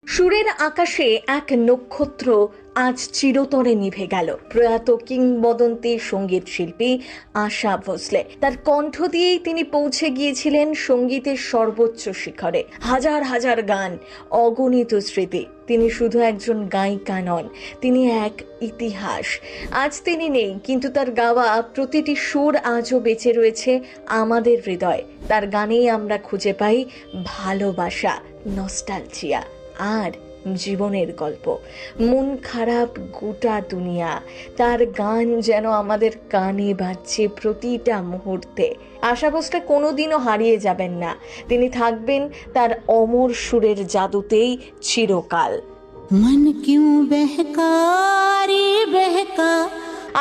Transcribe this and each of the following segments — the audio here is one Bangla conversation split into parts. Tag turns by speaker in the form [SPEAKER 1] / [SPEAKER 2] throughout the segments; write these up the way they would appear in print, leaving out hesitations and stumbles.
[SPEAKER 1] সুরের আকাশে এক নক্ষত্র আজ চিরতরে নিভে গেল। প্রয়াত কিংবদন্তি সঙ্গীত শিল্পী আশা ভোসলে। তার কণ্ঠ দিয়েই তিনি পৌঁছে গিয়েছিলেন সঙ্গীতের সর্বোচ্চ শিখরে। হাজার হাজার গান, অগণিত স্মৃতি। তিনি শুধু একজন গায়িকা নন, তিনি এক ইতিহাস। আজ তিনি নেই, কিন্তু তার গাওয়া প্রতিটি সুর আজও বেঁচে রয়েছে আমাদের হৃদয়ে। তার গানেই আমরা খুঁজে পাই ভালোবাসা, নস্টালজিয়া আর জীবনের গল্প। মন খারাপ গোটা দুনিয়া, তার গান যেন আমাদের কানে বাজছে প্রতিটা মুহূর্তে। আশা ভোসলে কোনোদিনও হারিয়ে যাবেন না, তিনি থাকবেন তার অমর সুরের জাদুতেই চিরকাল।
[SPEAKER 2] মন কিউ বেহকা রে বেহকা।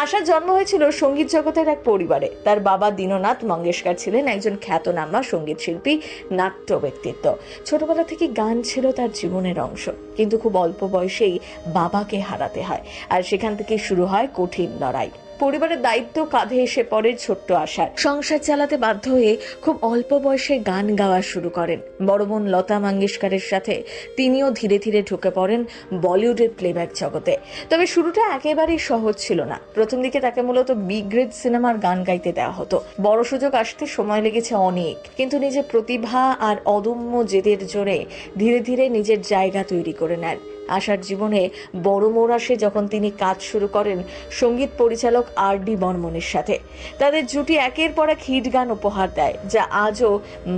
[SPEAKER 1] আশার জন্ম হয়েছিল সঙ্গীত জগতের এক পরিবারে। তার বাবা দীননাথ মঙ্গেশকর ছিলেন একজন খ্যাতনামা সঙ্গীত শিল্পী, নাট্য ব্যক্তিত্ব। ছোটবেলা থেকে গান ছিল তার জীবনের অংশ, কিন্তু খুব অল্প বয়সেই বাবাকে হারাতে হয়, আর সেখান থেকে শুরু হয় কঠিন লড়াই। পরিবারের দায়িত্ব কাঁধে এসে পড়ে ছোট্ট আশার। সংসার চালাতে বাধ্য হয়ে খুব অল্প বয়সে গান গাওয়া শুরু করেন। বড় বোন লতা মঙ্গেশকরের সাথে তিনিও ধীরে ধীরে ঢুকে পড়েন বলিউডের প্লেব্যাক জগতে। তবে শুরুটা একেবারেই সহজ ছিল না। প্রথম দিকে তাকে মূলত বি গ্রেড সিনেমার গান গাইতে দেওয়া হতো। বড় সুযোগ আসতে সময় লেগেছে অনেক, কিন্তু নিজের প্রতিভা আর অদম্য জেদের জোরে ধীরে ধীরে নিজের জায়গা তৈরি করে নেন। আশার জীবনে বড় মোড় আসে যখন তিনি কাজ শুরু করেন সঙ্গীত পরিচালক আর.ডি. বর্মনের সাথে। তাদের জুটি একের পর এক হিট গান উপহার দেয়, যা আজও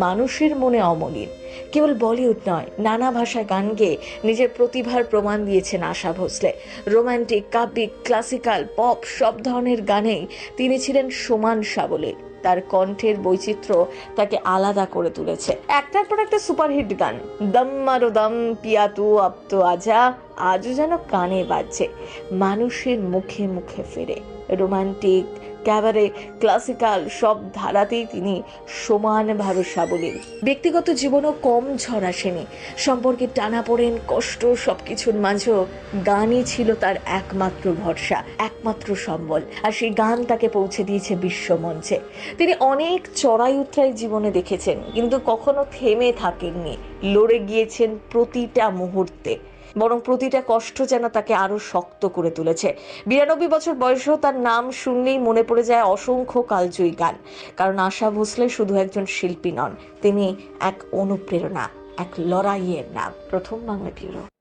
[SPEAKER 1] মানুষের মনে অমলিন। কেবল বলিউড নয়, নানা ভাষায় গান গেয়ে নিজের প্রতিভার প্রমাণ দিয়েছেন আশা ভোসলে। রোমান্টিক, কাব্যিক, ক্লাসিক্যাল, পপ সব ধরনের গানেই তিনি ছিলেন সমান সাবলীল। তার কণ্ঠের বৈচিত্র্য তাকে আলাদা করে তুলেছে। একটার পর একটা সুপারহিট গান, দম মারো দম, পিয়া তু আব তো আজা, আজও যেন কানে বাজছে, মানুষের মুখে মুখে ফেরে। রোমান্টিক, ক্যাবারে, ক্লাসিক্যাল সব ধারাতেই তিনি সমানভাবে সাবলীল। ব্যক্তিগত জীবনও কম ঝড় আসেনি। সম্পর্কে টানাপোড়েন, কষ্ট সবকিছুর মাঝেও গানই ছিল তার একমাত্র ভরসা, একমাত্র সম্বল। আর সেই গান তাকে পৌঁছে দিয়েছে বিশ্বমঞ্চে। তিনি অনেক চড়াই উতরাই জীবনে দেখেছেন, কিন্তু কখনো থেমে থাকেননি। লড়ে গিয়েছেন প্রতিটা মুহূর্তে, বরং প্রতিটা কষ্ট যেন তাকে আরো শক্ত করে তুলেছে। 92 বছর বয়সেও তার নাম শুনলেই মনে পড়ে যায় অসংখ্য কালজয়ী গান। কারণ আশা ভোসলে শুধু একজন শিল্পী নন, তিনি এক অনুপ্রেরণা, এক লড়াইয়ের নাম। প্রথম বাংলা ব্যুরো।